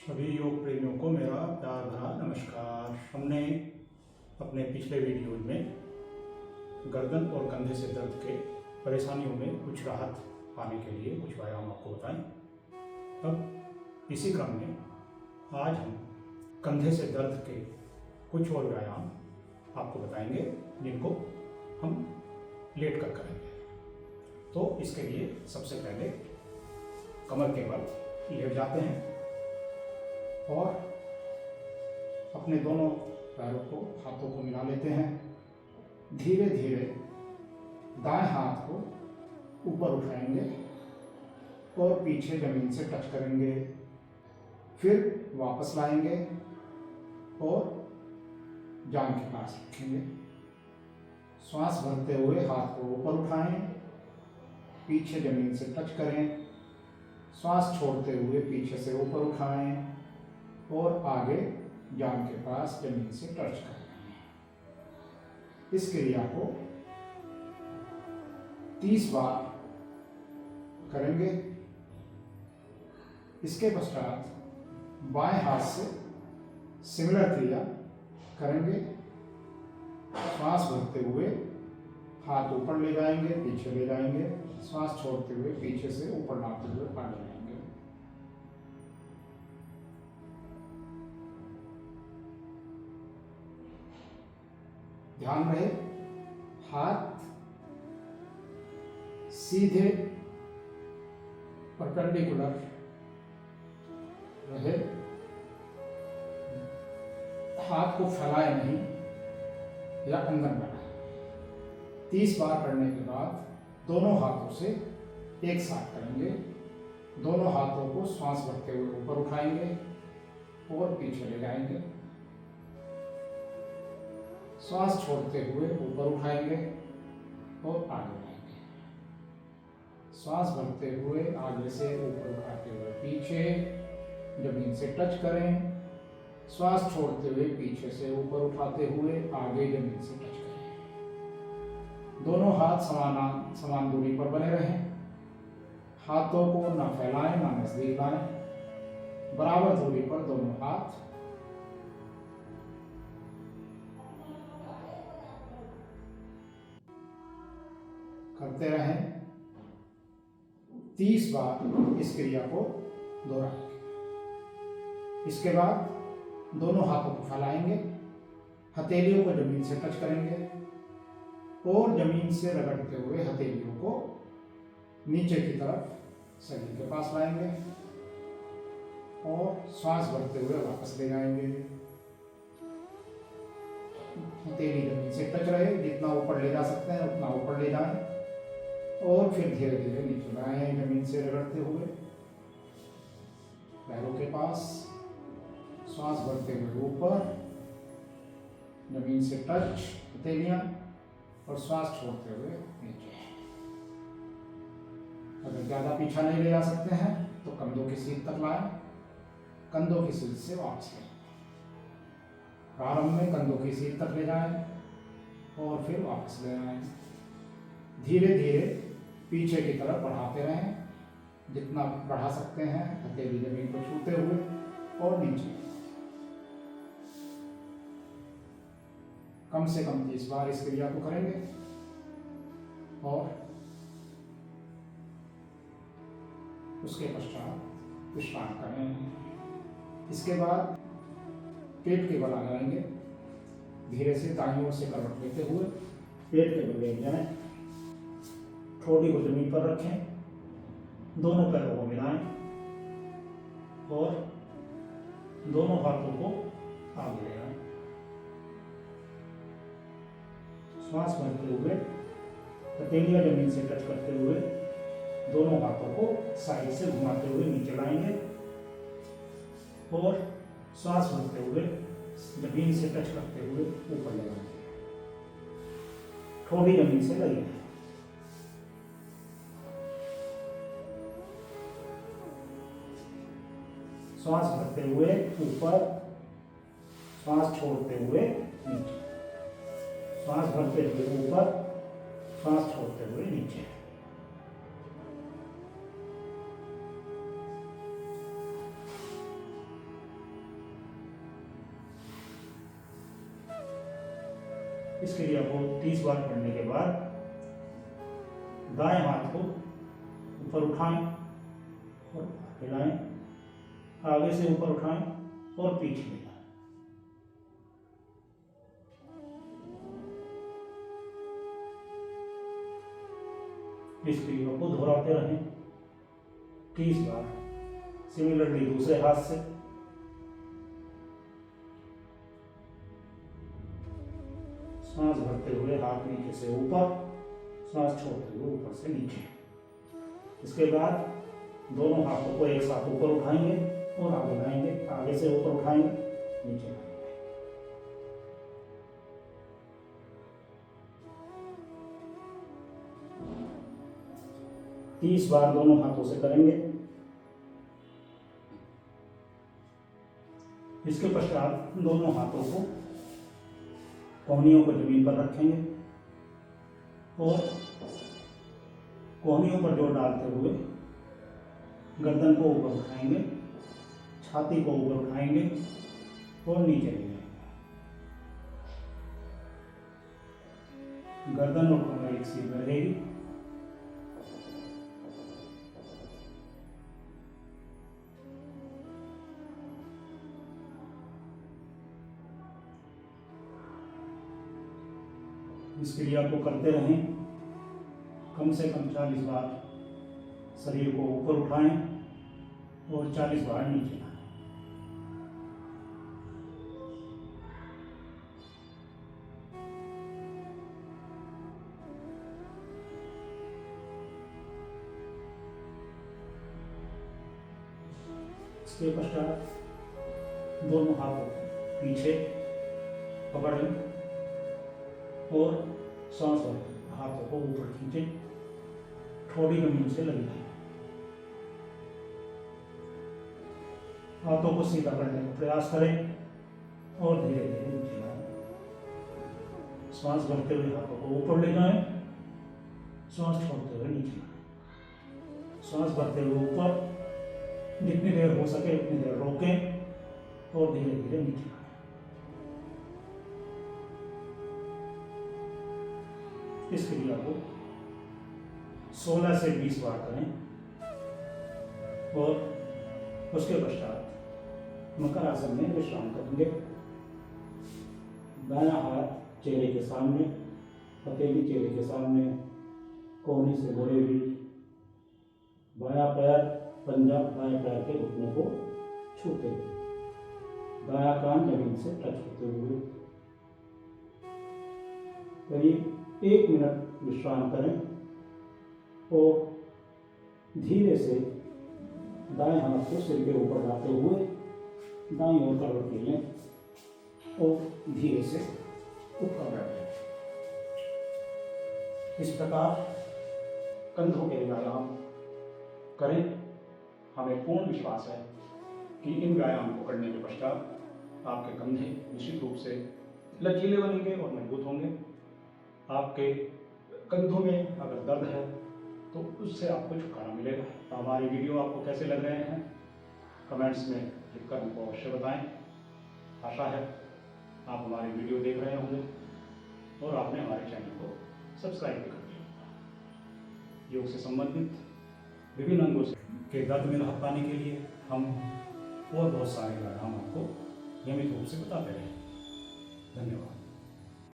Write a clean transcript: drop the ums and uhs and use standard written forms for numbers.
सभी योग प्रेमियों को मेरा प्यार भरा नमस्कार। हमने अपने पिछले वीडियो में गर्दन और कंधे से दर्द के परेशानियों में कुछ राहत पाने के लिए कुछ व्यायाम आपको बताएं। अब इसी क्रम में आज हम कंधे से दर्द के कुछ और व्यायाम आपको बताएंगे जिनको हम लेट कर करेंगे। तो इसके लिए सबसे पहले कमर के बल लेट जाते हैं और अपने दोनों पैरों को हाथों को मिला लेते हैं। धीरे धीरे दाएं हाथ को ऊपर उठाएंगे और पीछे जमीन से टच करेंगे, फिर वापस लाएंगे और जांघ के पास रखेंगे। श्वास भरते हुए हाथ को ऊपर उठाएं, पीछे जमीन से टच करें, श्वास छोड़ते हुए पीछे से ऊपर उठाएं और आगे जांघ के पास जमीन से टच करें। इस क्रिया को 30 बार करेंगे। इसके पश्चात बाएं हाथ से सिमिलर क्रिया करेंगे। श्वास भरते हुए हाथ ऊपर ले जाएंगे, पीछे ले जाएंगे, श्वास छोड़ते हुए पीछे से ऊपर लाते हुए आगे लाएंगे। ध्यान रहे हाथ सीधे परपेंडिकुलर रहे, हाथ को फैलाए नहीं या अंदर बढ़ाए। 30 बार करने के बाद दोनों हाथों से एक साथ करेंगे। दोनों हाथों को श्वास भरते हुए ऊपर उठाएंगे और पीछे ले जाएंगे। श्वास छोड़ते हुए ऊपर उठाएंगे और आगे लाएंगे। श्वास भरते हुए आगे से ऊपर उठाते हुए पीछे जमीन से टच करें। श्वास छोड़ते हुए पीछे से ऊपर उठाते हुए आगे जमीन से टच करें। दोनों हाथ समान दूरी पर बने रहें। हाथों को ना फैलाएं ना नजदीक लाएं। बराबर दूरी पर दोनों हाथ करते रहें। 30 बार इस क्रिया को दोहराएंगे। इसके बाद दोनों हाथों को फैलाएंगे, हथेलियों को जमीन से टच करेंगे और जमीन से रगड़ते हुए हथेलियों को नीचे की तरफ शरीर के पास लाएंगे और श्वास भरते हुए वापस ले जाएंगे। हथेली जमीन से टच रहे, जितना ऊपर ले जा सकते हैं उतना ऊपर ले जाएं और फिर धीरे धीरे नीचे लाएं जमीन से रगड़ते हुए पैरों के पास। श्वास भरते हुए ऊपर जमीन से टच हथेलियां और श्वास छोड़ते हुए नीचे। अगर ज्यादा पीछा नहीं ले जा सकते हैं तो कंधों की सीध तक लाएं, कंधों की सीध से वापस लें। प्रारंभ में कंधों की सीध तक ले जाएं और फिर वापस ले आएं। धीरे धीरे पीछे की तरफ बढ़ाते रहें, जितना बढ़ा सकते हैं हथेली जमीन को छूते हुए और नीचे। कम से कम 30 बार इस क्रिया को करेंगे और उसके पश्चात विश्राम करें। इसके बाद पेट के बल आ जाएंगे। धीरे से दाईं ओर से करवट लेते हुए पेट के बल ले जाएं। ठोड़ी को जमीन पर रखें, दोनों पैरों को मिलाएं और दोनों हाथों को आगे ले आएं। श्वास भरते हुए हथेलियां जमीन से टच करते हुए दोनों हाथों को साइड से घुमाते हुए नीचे लाएंगे और श्वास भरते हुए जमीन से टच करते हुए ऊपर ले जाएंगे। ठोड़ी जमीन से लगी। श्वास भरते हुए ऊपर, श्वास छोड़ते हुए नीचे, श्वास भरते हुए ऊपर, श्वास छोड़ते हुए नीचे। इसके लिए आपको 30 बार करने के बाद दाएं हाथ को ऊपर उठाएं और हिलाएं, आगे से ऊपर उठाएं और पीछे ले जाएं। इस क्रिया को दोहराते रहें 30 बार। सिमिलरली दूसरे हाथ से सांस भरते हुए हाथ नीचे से ऊपर, सांस छोड़ते हुए ऊपर से नीचे। इसके बाद दोनों हाथों को एक साथ ऊपर उठाएंगे और आगे लाएंगे, आगे से ऊपर उठाएंगे, नीचे लाएंगे। 30 बार दोनों हाथों से करेंगे। इसके पश्चात दोनों हाथों को कोहनियों को जमीन पर रखेंगे और कोहनियों पर जोर डालते हुए गर्दन को ऊपर उठाएंगे, छाती को ऊपर उठाएंगे और नीचे ले जाएंगे। गर्दन और कमर एक सीध रहेगी। इस क्रिया को करते रहें। कम से कम 40 बार शरीर को ऊपर उठाएं और 40 बार नीचे लाएं। इसके पश्चात दोनों हाथों पीछे पकड़ लें और सांस हाथों को ऊपर खींचे, ठोड़ी जमीन से लगी है। हाथों को सीधा करने का प्रयास करें और धीरे धीरे नीचे लाएं। सांस भरते हुए हाथों को ऊपर ले जाएं, सांस छोड़ते हुए नीचे लाएं। सांस भरते हुए ऊपर, जितनी देर हो सके उतनी देर रोकें और धीरे धीरे नीचे लाएं। इस क्रिया को 16 से 20 बार करें और उसके पश्चात मकर आसन में विश्राम करेंगे। दायां हाथ चेहरे के सामने, हथेली चेहरे के सामने, कोहनी से मुड़े हुई, बायां पैर पंजा दाएं पैर के घुटने को छूते हुए, दायां कान जमीन से टच होते हुए करीब 1 मिनट विश्राम करें और धीरे से दाएं हाथ को सिर के ऊपर लाते हुए दाईं ओर करवट ले लें और धीरे से उठकर बैठ जाएं। इस प्रकार कंधों के व्यायाम करें। हमें पूर्ण विश्वास है कि इन व्यायाम को करने के पश्चात आपके कंधे निश्चित रूप से लचीले बनेंगे और मजबूत होंगे। आपके कंधों में अगर दर्द है तो उससे आपको छुटकारा मिलेगा। तो हमारी वीडियो आपको कैसे लग रहे हैं कमेंट्स में लिखकर हमको अवश्य बताएं। आशा है आप हमारी वीडियो देख रहे होंगे और आपने हमारे चैनल को सब्सक्राइब भी कर दिया। योग से संबंधित विभिन्न अंगों के दर्द में राहत पाने के लिए हम और बहुत सारे व्यायाम आपको नियमित रूप से बताते रहें।